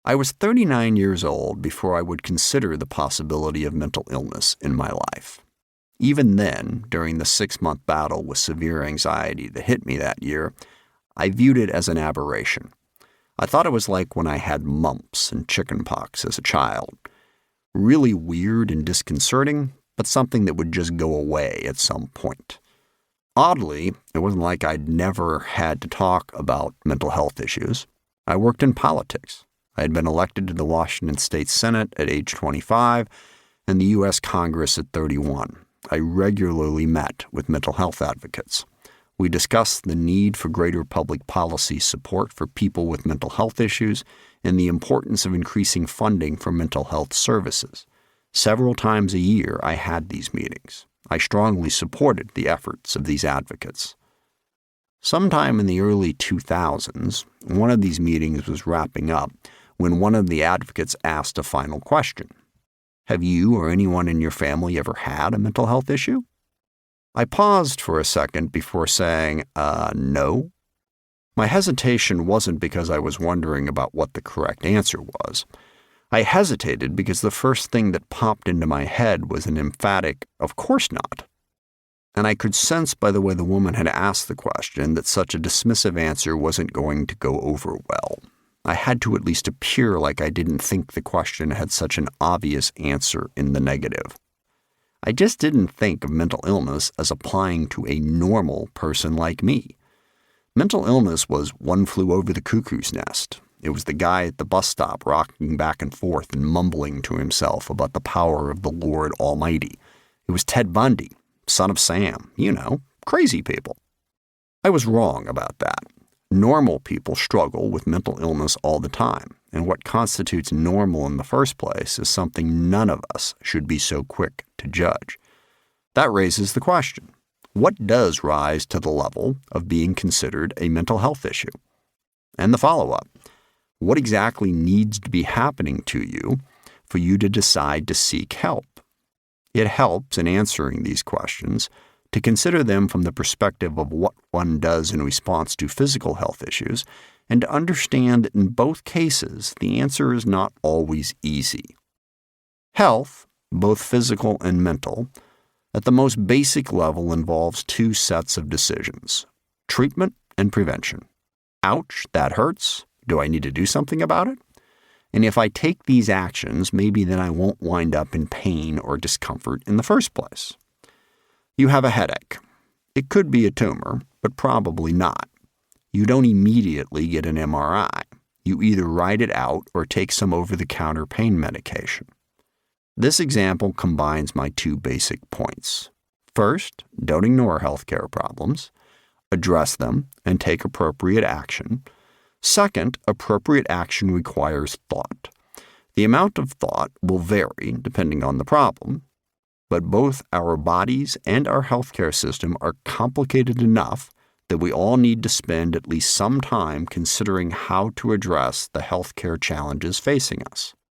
I was 39 years old before I would consider the possibility of mental illness in my life. Even then, during the 6-month battle with severe anxiety that hit me that year, I viewed it as an aberration. I thought it was like when I had mumps and chickenpox as a child. Really weird and disconcerting, but something that would just go away at some point. Oddly, it wasn't like I'd never had to talk about mental health issues. I worked in politics. I had been elected to the Washington State Senate at age 25 and the U.S. Congress at 31. I regularly met with mental health advocates. We discussed the need for greater public policy support for people with mental health issues and the importance of increasing funding for mental health services. Several times a year, I had these meetings. I strongly supported the efforts of these advocates. Sometime in the early 2000s, one of these meetings was wrapping up when one of the advocates asked a final question. Have you or anyone in your family ever had a mental health issue? I paused for a second before saying, no. My hesitation wasn't because I was wondering about what the correct answer was. I hesitated because the first thing that popped into my head was an emphatic, of course not. And I could sense by the way the woman had asked the question that such a dismissive answer wasn't going to go over well. I had to at least appear like I didn't think the question had such an obvious answer in the negative. I just didn't think of mental illness as applying to a normal person like me. Mental illness was one flew over the cuckoo's nest. It was the guy at the bus stop rocking back and forth and mumbling to himself about the power of the Lord Almighty. It was Ted Bundy, son of Sam, crazy people. I was wrong about that. Normal people struggle with mental illness all the time, and what constitutes normal in the first place is something none of us should be so quick to judge. That raises the question, what does rise to the level of being considered a mental health issue? And the follow-up, what exactly needs to be happening to you for you to decide to seek help? It helps in answering these questions to consider them from the perspective of what one does in response to physical health issues, and to understand that in both cases, the answer is not always easy. Health, both physical and mental, at the most basic level involves two sets of decisions: treatment and prevention. Ouch, that hurts. Do I need to do something about it? And if I take these actions, maybe then I won't wind up in pain or discomfort in the first place. You have a headache. It could be a tumor, but probably not. You don't immediately get an MRI. You either ride it out or take some over-the-counter pain medication. This example combines my two basic points. First, don't ignore healthcare problems. Address them and take appropriate action. Second, appropriate action requires thought. The amount of thought will vary depending on the problem, but both our bodies and our healthcare system are complicated enough that we all need to spend at least some time considering how to address the healthcare challenges facing us.